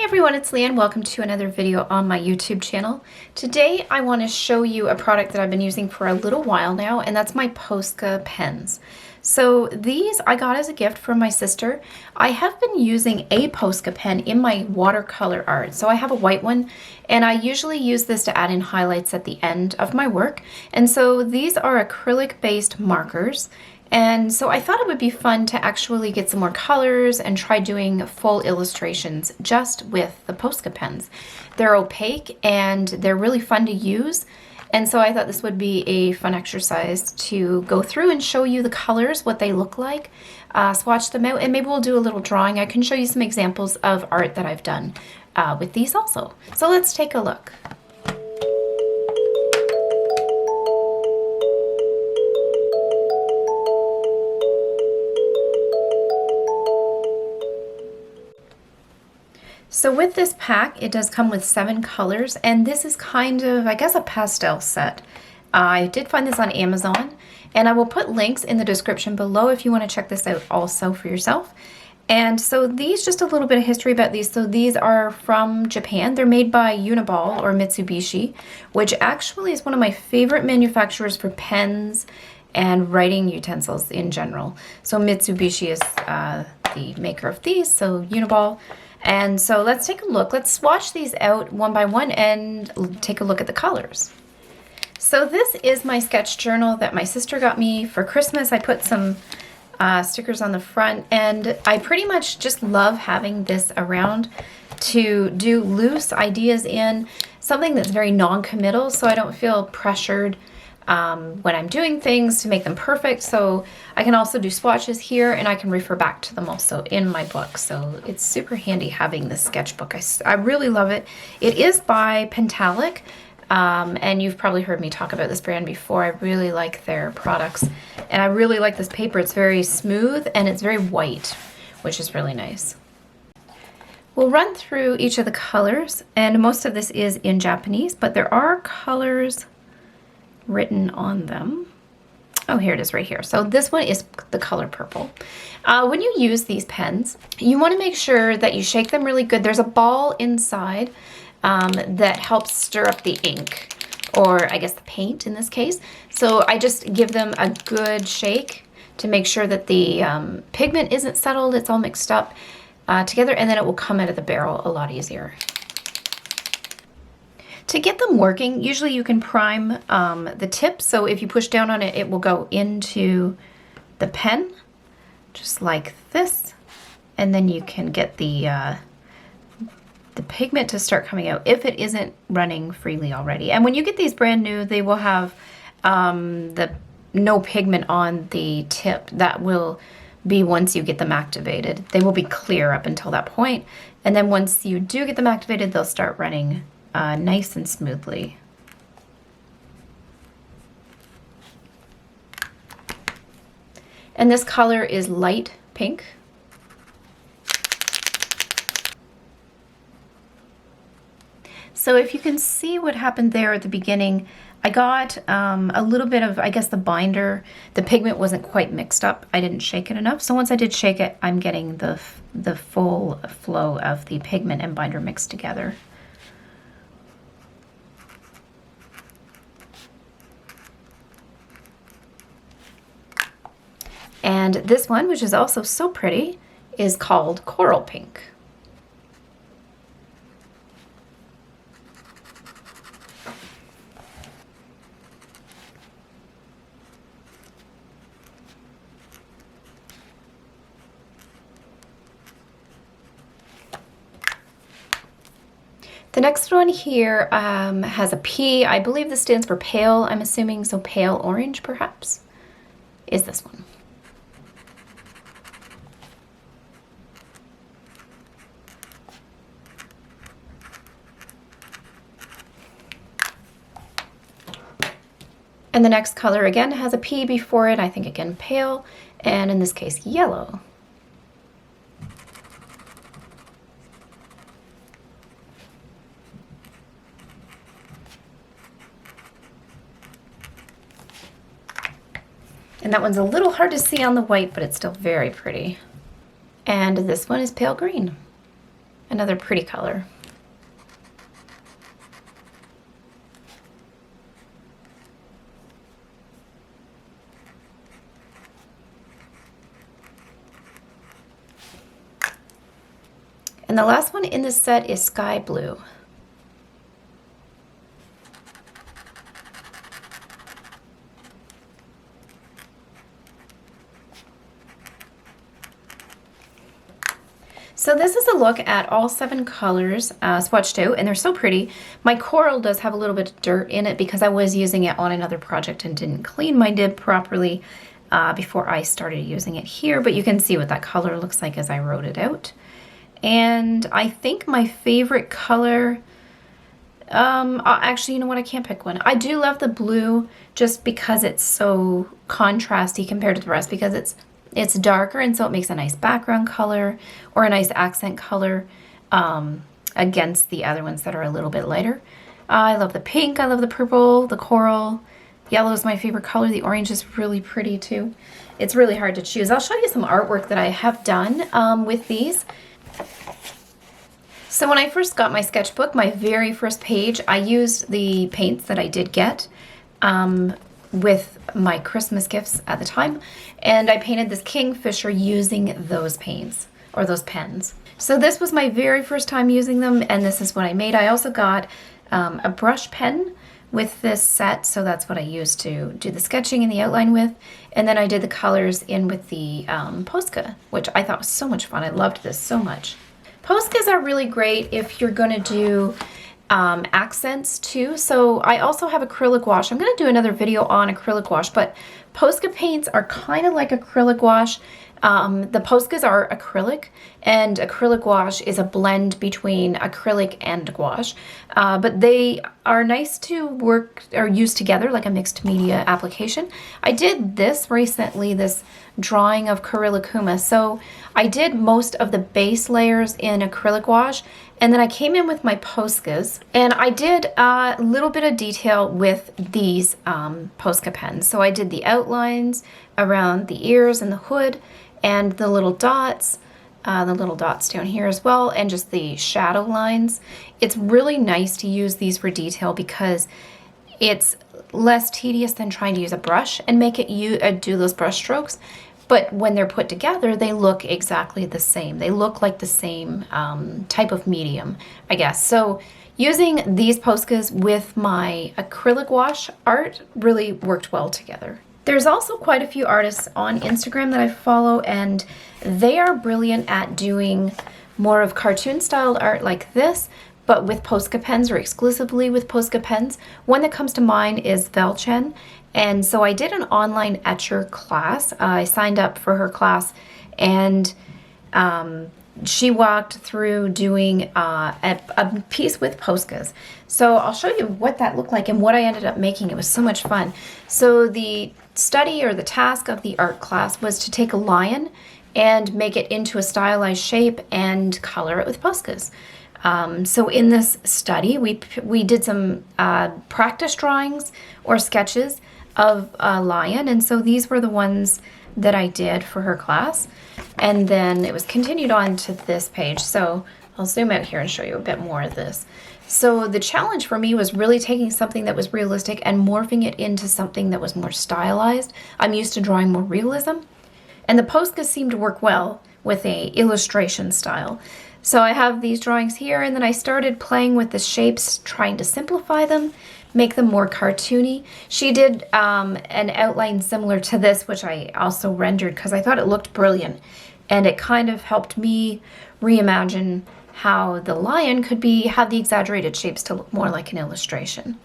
Hi everyone, it's Leanne. Welcome to another video on my YouTube channel. Today I want to show you a product that I've been using for a little while now, and that's my Posca pens. So these I got as a gift from my sister. I have been using a Posca pen in my watercolor art. So I have a white one, and I usually use this to add in highlights at the end of my work. And so these are acrylic-based markers. And so I thought it would be fun to actually get some more colors and try doing full illustrations just with the Posca pens. They're opaque and they're really fun to use. And so I thought this would be a fun exercise to go through and show you the colors, what they look like, swatch them out, and maybe we'll do a little drawing. I can show you some examples of art that I've done with these also. So let's take a look. So with this pack, it does come with 7 colors, and this is kind of, I guess, a pastel set. I did find this on Amazon, and I will put links in the description below if you want to check this out also for yourself. And so these, just a little bit of history about these. So these are from Japan. They're made by Uniball or Mitsubishi, which actually is one of my favorite manufacturers for pens and writing utensils in general. So Mitsubishi is the maker of these, so Uniball. And so let's take a look. Let's swatch these out one by one and take a look at the colors. So this is my sketch journal that my sister got me for Christmas. I put some stickers on the front, and I pretty much just love having this around to do loose ideas in, something that's very non-committal, so I don't feel pressured when I'm doing things to make them perfect. So I can also do swatches here, and I can refer back to them also in my book. So it's super handy having this sketchbook. I really love it. It is by Pentalic, and you've probably heard me talk about this brand before. I really like their products, and I really like this paper. It's very smooth and it's very white, which is really nice. We'll run through each of the colors, and most of this is in Japanese, but there are colors written on them. Oh, here it is right here. So this one is the color purple. When you use these pens, you want to make sure that you shake them really good. There's a ball inside that helps stir up the ink, or I guess the paint in this case. So I just give them a good shake to make sure that the pigment isn't settled, it's all mixed up together, and then it will come out of the barrel a lot easier. To get them working, usually you can prime the tip, so if you push down on it, it will go into the pen, just like this, and then you can get the pigment to start coming out if it isn't running freely already. And when you get these brand new, they will have the no pigment on the tip. That will be once you get them activated. They will be clear up until that point, and then once you do get them activated, they'll start running nice and smoothly. And this color is light pink. So if you can see what happened there at the beginning, I got a little bit of, I guess, the binder. The pigment wasn't quite mixed up. I didn't shake it enough. So once I did shake it, I'm getting the full flow of the pigment and binder mixed together. And this one, which is also so pretty, is called Coral Pink. The next one here has a P. I believe this stands for pale, I'm assuming, so pale orange perhaps, is this one. And the next color again has a P before it, I think again pale, and in this case yellow. And that one's a little hard to see on the white, but it's still very pretty. And this one is pale green. Another pretty color. And the last one in this set is Sky Blue. So this is a look at all 7 colors swatched out, and they're so pretty. My coral does have a little bit of dirt in it because I was using it on another project and didn't clean my nib properly before I started using it here, but you can see what that color looks like as I wrote it out. And I think my favorite color, actually, you know what, I can't pick one. I do love the blue just because it's so contrasty compared to the rest, because it's darker, and so it makes a nice background color or a nice accent color against the other ones that are a little bit lighter. I love the pink, I love the purple, the coral. Yellow is my favorite color. The orange is really pretty too. It's really hard to choose. I'll show you some artwork that I have done with these. So when I first got my sketchbook, my very first page, I used the paints that I did get with my Christmas gifts at the time, and I painted this kingfisher using those paints, or those pens. So this was my very first time using them, and this is what I made. I also got a brush pen with this set, so that's what I used to do the sketching and the outline with, and then I did the colors in with the Posca, which I thought was so much fun. I loved this so much. Poscas are really great if you're going to do accents too. So I also have acrylic gouache. I'm going to do another video on acrylic gouache, but Posca paints are kind of like acrylic gouache. The Poscas are acrylic, and acrylic gouache is a blend between acrylic and gouache. But they are nice to work or use together, like a mixed media application. I did this recently, this drawing of Coryllicuma. So I did most of the base layers in acrylic gouache, and then I came in with my Poscas, and I did a little bit of detail with these Posca pens. So I did the outlines around the ears and the hood, and the little dots down here as well, and just the shadow lines. It's really nice to use these for detail because it's less tedious than trying to use a brush and make it do those brush strokes. But when they're put together, they look exactly the same. They look like the same type of medium, I guess. So using these Poscas with my acrylic gouache art really worked well together. There's also quite a few artists on Instagram that I follow, and they are brilliant at doing more of cartoon styled art like this, but with Posca pens, or exclusively with Posca pens. One that comes to mind is Velchen. And so I did an online etcher class. I signed up for her class, and she walked through doing a piece with Poscas. So I'll show you what that looked like and what I ended up making. It was so much fun. So the study, or the task of the art class, was to take a lion and make it into a stylized shape and color it with Poscas. So in this study, we did some practice drawings or sketches of a lion, and so these were the ones that I did for her class, and then it was continued on to this page. So I'll zoom out here and show you a bit more of this. So the challenge for me was really taking something that was realistic and morphing it into something that was more stylized. I'm used to drawing more realism, and the Poscas seemed to work well with a illustration style. So I have these drawings here, and then I started playing with the shapes, trying to simplify them, make them more cartoony. She did an outline similar to this, which I also rendered because I thought it looked brilliant, and it kind of helped me reimagine how the lion could have the exaggerated shapes to look more like an illustration.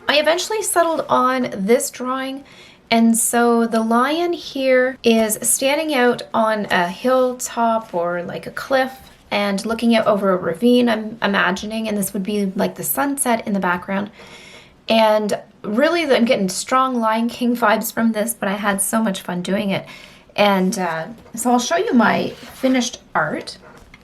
I eventually settled on this drawing, and so the lion here is standing out on a hilltop or like a cliff and looking out over a ravine, I'm imagining, and this would be like the sunset in the background. And really, I'm getting strong Lion King vibes from this, but I had so much fun doing it. And so I'll show you my finished art.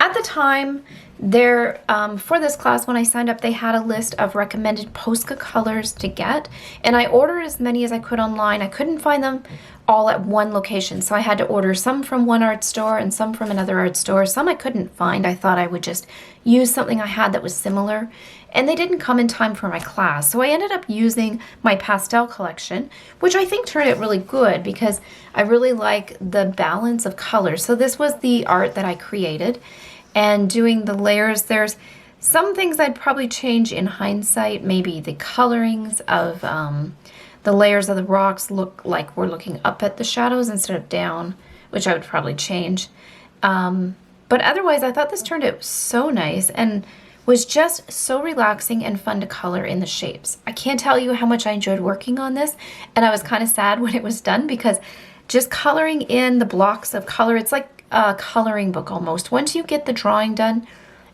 At the time, there for this class, when I signed up, they had a list of recommended Posca colors to get, and I ordered as many as I could online. I couldn't find them all at one location, so I had to order some from one art store and some from another art store. Some I couldn't find. I thought I would just use something I had that was similar, and they didn't come in time for my class, so I ended up using my pastel collection, which I think turned out really good because I really like the balance of colors. So this was the art that I created, and doing the layers, there's some things I'd probably change in hindsight. Maybe the colorings of the layers of the rocks look like we're looking up at the shadows instead of down, which I would probably change. But otherwise, I thought this turned out so nice and was just so relaxing and fun to color in the shapes. I can't tell you how much I enjoyed working on this, and I was kind of sad when it was done because just coloring in the blocks of color, it's like a coloring book almost. Once you get the drawing done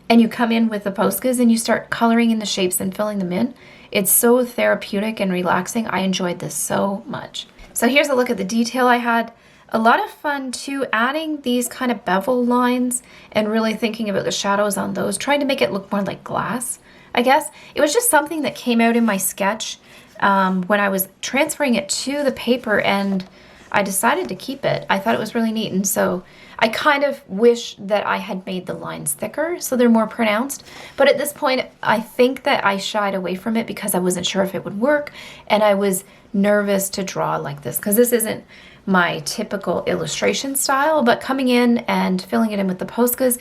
and you come in with the Poscas and you start coloring in the shapes and filling them in, it's so therapeutic and relaxing. I enjoyed this so much. So here's a look at the detail. I had a lot of fun too adding these kind of bevel lines and really thinking about the shadows on those, trying to make it look more like glass, I guess. It was just something that came out in my sketch when I was transferring it to the paper, and I decided to keep it. I thought it was really neat, and so I kind of wish that I had made the lines thicker so they're more pronounced, but at this point I think that I shied away from it because I wasn't sure if it would work, and I was nervous to draw like this because this isn't my typical illustration style, but coming in and filling it in with the Poscas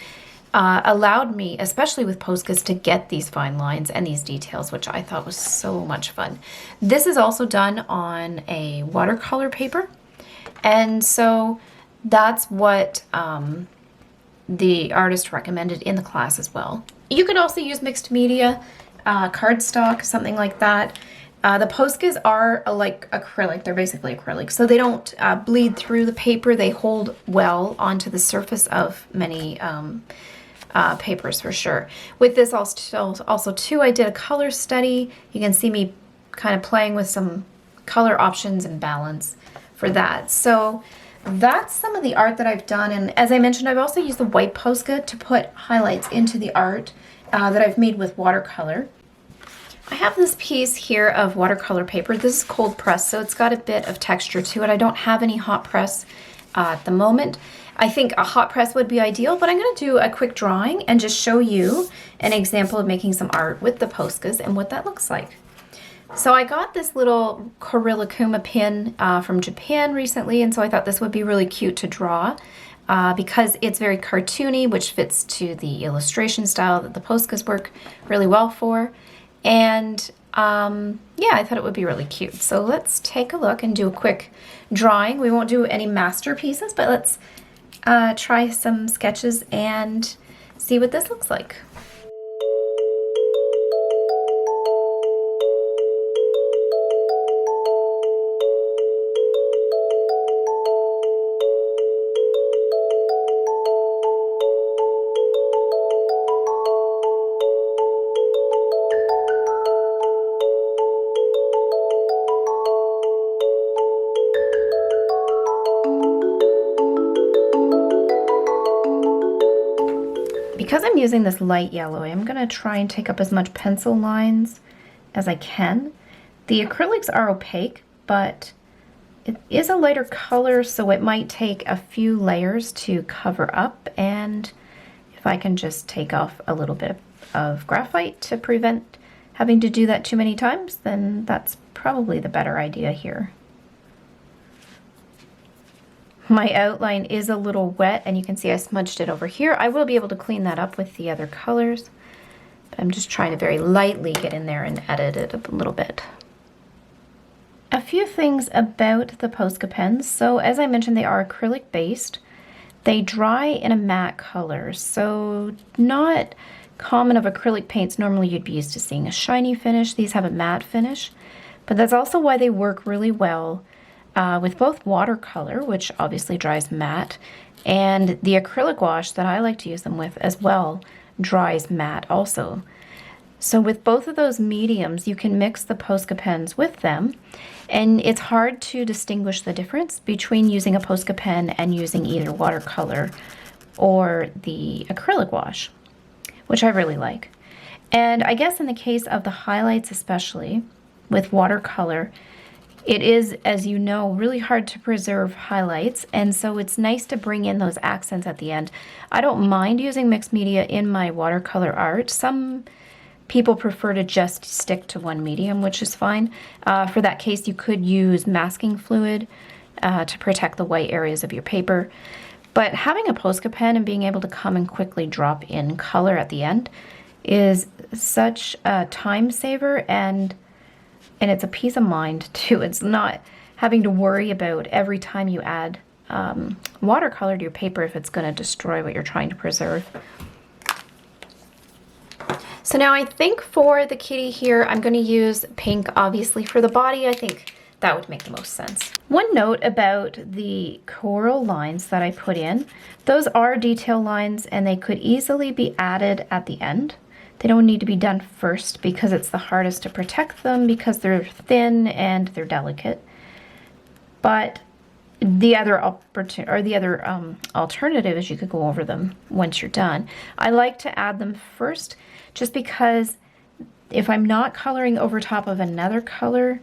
allowed me, especially with Poscas, to get these fine lines and these details, which I thought was so much fun. This is also done on a watercolor paper, and so that's what the artist recommended in the class as well. You could also use mixed media, cardstock, something like that. The Poscas are like acrylic. They're basically acrylic, so they don't bleed through the paper. They hold well onto the surface of many papers for sure. With this also too, I did a color study. You can see me kind of playing with some color options and balance for that. So that's some of the art that I've done, and as I mentioned, I've also used the white Posca to put highlights into the art that I've made with watercolor. I have this piece here of watercolor paper. This is cold press, so it's got a bit of texture to it. I don't have any hot press at the moment. I think a hot press would be ideal, but I'm going to do a quick drawing and just show you an example of making some art with the Poscas and what that looks like. So I got this little Korilakuma pin from Japan recently, and so I thought this would be really cute to draw because it's very cartoony, which fits to the illustration style that the Poscas work really well for. And yeah, I thought it would be really cute. So let's take a look and do a quick drawing. We won't do any masterpieces, but let's try some sketches and see what this looks like. Because I'm using this light yellow, I'm going to try and take up as much pencil lines as I can. The acrylics are opaque, but it is a lighter color, so it might take a few layers to cover up, and if I can just take off a little bit of graphite to prevent having to do that too many times, then that's probably the better idea here. My outline is a little wet, and you can see I smudged it over here. I will be able to clean that up with the other colors, but I'm just trying to very lightly get in there and edit it a little bit. A few things about the Posca pens. So as I mentioned, they are acrylic based. They dry in a matte color, so not common of acrylic paints. Normally you'd be used to seeing a shiny finish. These have a matte finish, but that's also why they work really well with both watercolor, which obviously dries matte, and the acrylic wash that I like to use them with as well dries matte also. So with both of those mediums, you can mix the Posca pens with them, and it's hard to distinguish the difference between using a Posca pen and using either watercolor or the acrylic wash, which I really like. And I guess in the case of the highlights, especially with watercolor, it is, as you know, really hard to preserve highlights, and so it's nice to bring in those accents at the end. I don't mind using mixed media in my watercolor art. Some people prefer to just stick to one medium, which is fine. For that case, you could use masking fluid to protect the white areas of your paper. But having a Posca pen and being able to come and quickly drop in color at the end is such a time saver, and it's a peace of mind too. It's not having to worry about every time you add watercolor to your paper if it's going to destroy what you're trying to preserve. So now I think for the kitty here, I'm going to use pink, obviously. For the body, I think that would make the most sense. One note about the coral lines that I put in, those are detail lines and they could easily be added at the end. They don't need to be done first because it's the hardest to protect them because they're thin and they're delicate. But the other alternative is you could go over them once you're done. I like to add them first just because if I'm not coloring over top of another color,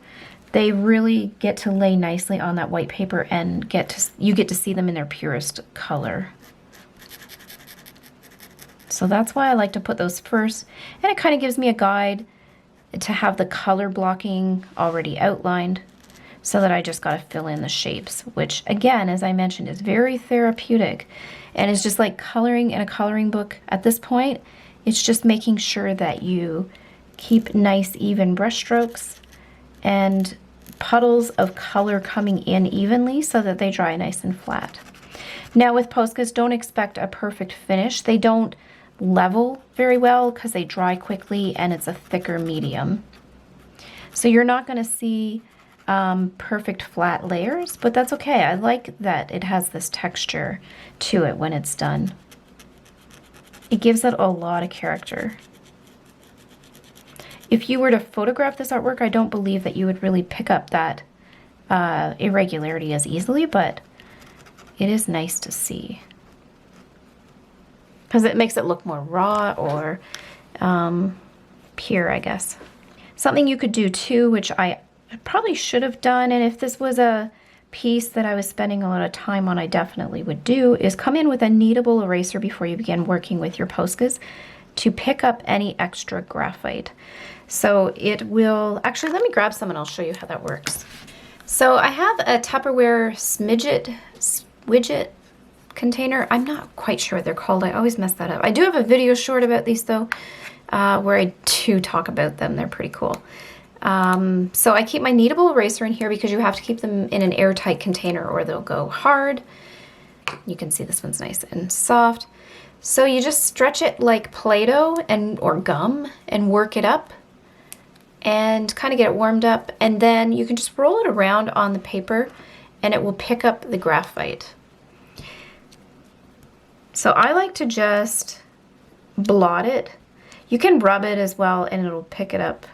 they really get to lay nicely on that white paper and you get to see them in their purest color. So that's why I like to put those first, and it kind of gives me a guide to have the color blocking already outlined so that I just got to fill in the shapes, which again, as I mentioned, is very therapeutic and it's just like coloring in a coloring book at this point. It's just making sure that you keep nice even brush strokes and puddles of color coming in evenly so that they dry nice and flat. Now with Poscas, don't expect a perfect finish. They don't level very well because they dry quickly and it's a thicker medium. So you're not going to see perfect flat layers, but that's okay. I like that it has this texture to it when it's done. It gives it a lot of character. If you were to photograph this artwork, I don't believe that you would really pick up that irregularity as easily, but it is nice to see because it makes it look more raw or pure, I guess. Something you could do too, which I probably should have done, and if this was a piece that I was spending a lot of time on, I definitely would do, is come in with a kneadable eraser before you begin working with your Poscas to pick up any extra graphite. So it will, actually let me grab some and I'll show you how that works. So I have a Tupperware widget container. I'm not quite sure what they're called. I always mess that up. I do have a video short about these though, where I do talk about them. They're pretty cool. So I keep my kneadable eraser in here because you have to keep them in an airtight container or they'll go hard. You can see this one's nice and soft. So you just stretch it like Play-Doh or gum and work it up and kind of get it warmed up, and then you can just roll it around on the paper and it will pick up the graphite. So I like to just blot it. You can rub it as well and it'll pick it up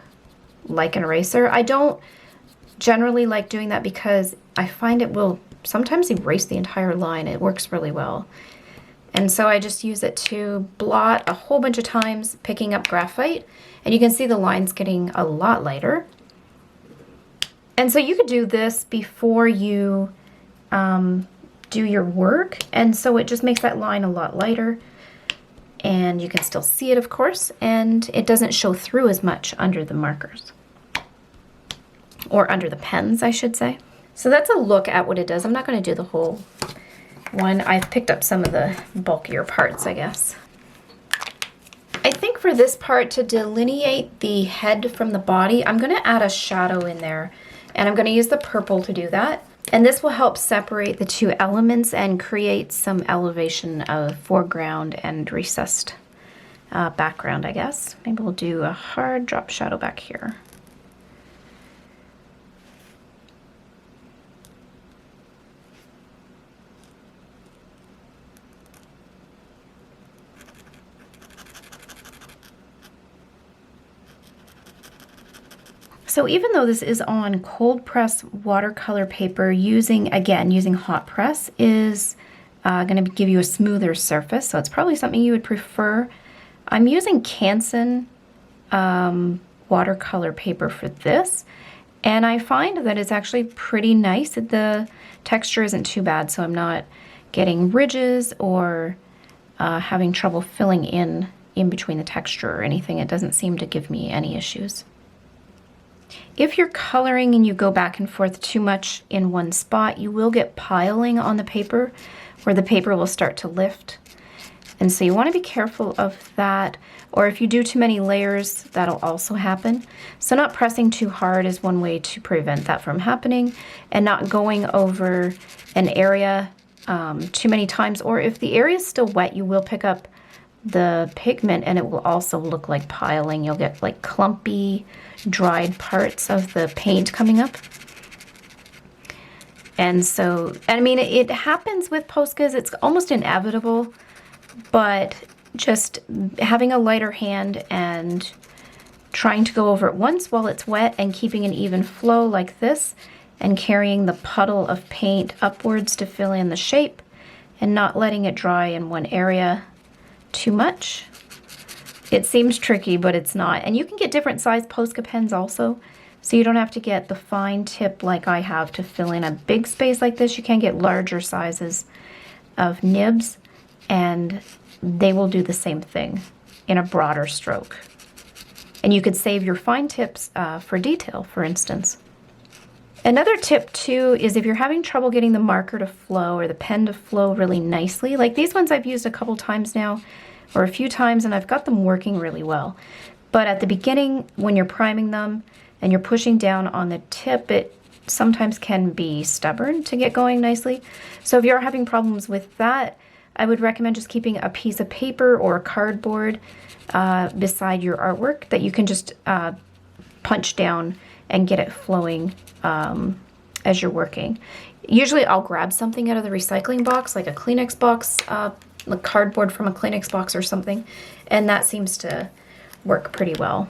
like an eraser. I don't generally like doing that because I find it will sometimes erase the entire line. It works really well. And so I just use it to blot a whole bunch of times, picking up graphite, and you can see the lines getting a lot lighter. And so you could do this before you do your work, and so it just makes that line a lot lighter, and you can still see it, of course, and it doesn't show through as much under the markers, or under the pens, I should say. So that's a look at what it does. I'm not going to do the whole one. I've picked up some of the bulkier parts, I guess. I think for this part, to delineate the head from the body, I'm going to add a shadow in there, and I'm going to use the purple to do that. And this will help separate the two elements and create some elevation of foreground and recessed background, I guess. Maybe we'll do a hard drop shadow back here. So even though this is on cold press watercolor paper, using hot press is going to give you a smoother surface, so it's probably something you would prefer. I'm using Canson watercolor paper for this, and I find that it's actually pretty nice. The texture isn't too bad, so I'm not getting ridges or having trouble filling in between the texture or anything. It doesn't seem to give me any issues. If you're coloring and you go back and forth too much in one spot, you will get piling on the paper where the paper will start to lift. And so you want to be careful of that, or if you do too many layers, that'll also happen. So not pressing too hard is one way to prevent that from happening, and not going over an area too many times, or if the area is still wet, you will pick up the pigment and it will also look like piling. You'll get like clumpy, dried parts of the paint coming up. And so, I mean, it happens with Poscas. It's almost inevitable, but just having a lighter hand and trying to go over it once while it's wet and keeping an even flow like this and carrying the puddle of paint upwards to fill in the shape and not letting it dry in one area too much. It seems tricky, but it's not. And you can get different size Posca pens also, so you don't have to get the fine tip like I have to fill in a big space like this. You can get larger sizes of nibs, and they will do the same thing in a broader stroke. And you could save your fine tips for detail, for instance. Another tip too is if you're having trouble getting the marker to flow or the pen to flow really nicely, like these ones I've used a couple times now, or a few times, and I've got them working really well. But at the beginning, when you're priming them and you're pushing down on the tip, it sometimes can be stubborn to get going nicely. So if you're having problems with that, I would recommend just keeping a piece of paper or a cardboard beside your artwork that you can just punch down and get it flowing as you're working. Usually I'll grab something out of the recycling box, like a Kleenex box, like cardboard from a Kleenex box or something, and that seems to work pretty well.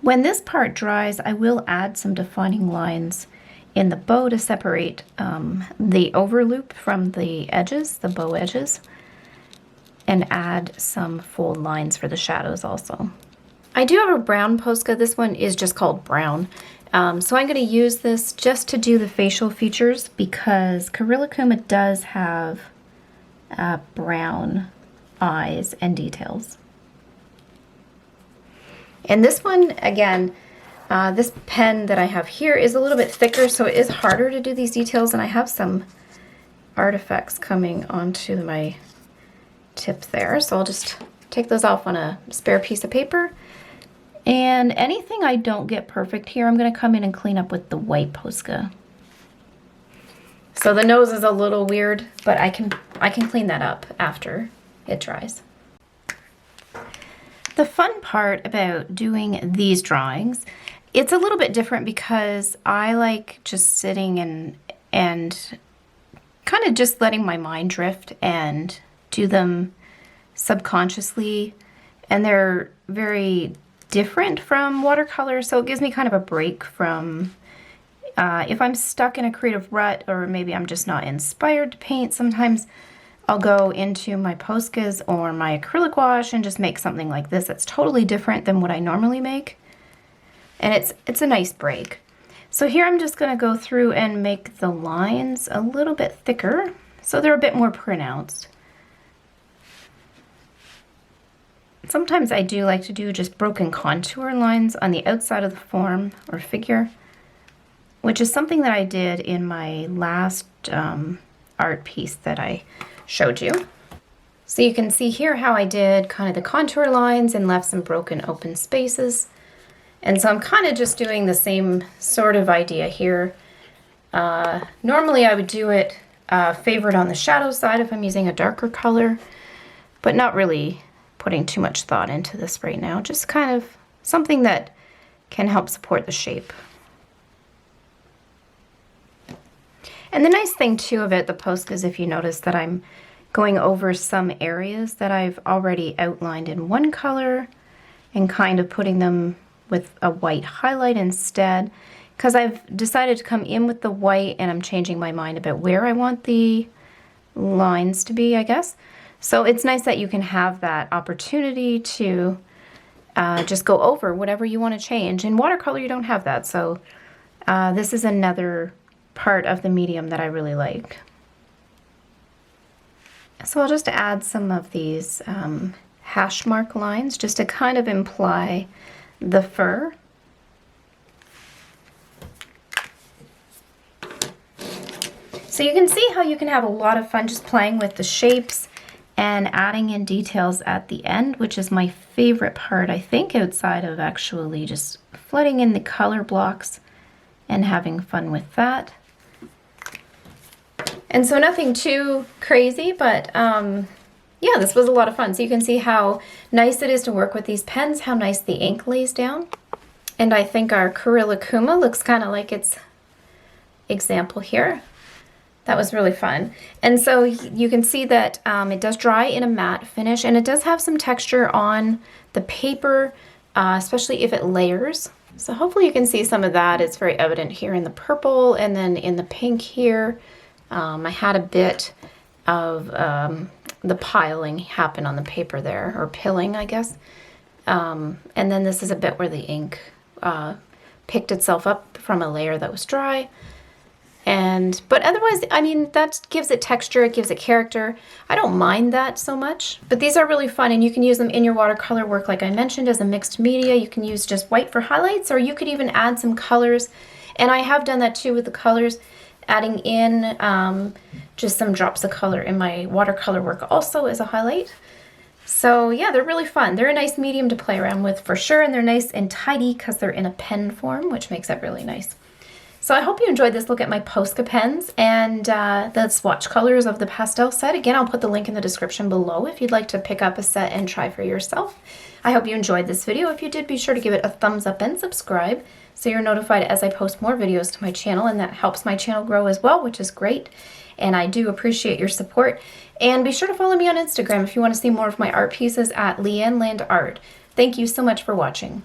When this part dries, I will add some defining lines in the bow to separate the overloop from the edges, the bow edges, and add some fold lines for the shadows also. I do have a brown Posca. This one is just called brown. So I'm going to use this just to do the facial features because Karilikuma does have brown eyes and details. And this one, again, this pen that I have here is a little bit thicker, so it is harder to do these details, and I have some artifacts coming onto my tip there. So I'll just take those off on a spare piece of paper. And anything I don't get perfect here, I'm going to come in and clean up with the white Posca. So the nose is a little weird, but I can clean that up after it dries. The fun part about doing these drawings, it's a little bit different because I like just sitting and kind of just letting my mind drift and do them subconsciously, and they're very different from watercolor, so it gives me kind of a break from if I'm stuck in a creative rut, or maybe I'm just not inspired to paint. Sometimes I'll go into my Poscas or my acrylic gouache and just make something like this that's totally different than what I normally make, and it's a nice break. So here I'm just going to go through and make the lines a little bit thicker so they're a bit more pronounced. Sometimes I do like to do just broken contour lines on the outside of the form or figure, which is something that I did in my last art piece that I showed you. So you can see here how I did kind of the contour lines and left some broken open spaces. And so I'm kind of just doing the same sort of idea here. Normally I would do it favored on the shadow side if I'm using a darker color, but not really putting too much thought into this right now. Just kind of something that can help support the shape. And the nice thing too about the Posca is, if you notice that I'm going over some areas that I've already outlined in one color and kind of putting them with a white highlight instead, because I've decided to come in with the white and I'm changing my mind about where I want the lines to be, I guess. So it's nice that you can have that opportunity to just go over whatever you want to change. In watercolor, you don't have that. So this is another part of the medium that I really like. So I'll just add some of these hash mark lines just to kind of imply the fur. So you can see how you can have a lot of fun just playing with the shapes and adding in details at the end, which is my favorite part, I think, outside of actually just flooding in the color blocks and having fun with that. And so nothing too crazy, but yeah, this was a lot of fun. So you can see how nice it is to work with these pens, how nice the ink lays down. And I think our Kuma looks kind of like its example here. That was really fun. And so you can see that it does dry in a matte finish, and it does have some texture on the paper, especially if it layers. So hopefully you can see some of that. It's very evident here in the purple and then in the pink here. I had a bit of the piling happen on the paper there, or pilling, I guess. And then this is a bit where the ink picked itself up from a layer that was dry. But otherwise, I mean, that gives it texture, it gives it character. I don't mind that so much, but these are really fun, and you can use them in your watercolor work, like I mentioned, as a mixed media. You can use just white for highlights, or you could even add some colors. And I have done that too with the colors, adding in just some drops of color in my watercolor work also as a highlight. So yeah, they're really fun. They're a nice medium to play around with for sure, and they're nice and tidy because they're in a pen form, which makes it really nice. So I hope you enjoyed this look at my Posca pens and the swatch colors of the pastel set. Again, I'll put the link in the description below if you'd like to pick up a set and try for yourself. I hope you enjoyed this video. If you did, be sure to give it a thumbs up and subscribe so you're notified as I post more videos to my channel, and that helps my channel grow as well, which is great. And I do appreciate your support. And be sure to follow me on Instagram if you want to see more of my art pieces at LeanneLand Art. Thank you so much for watching.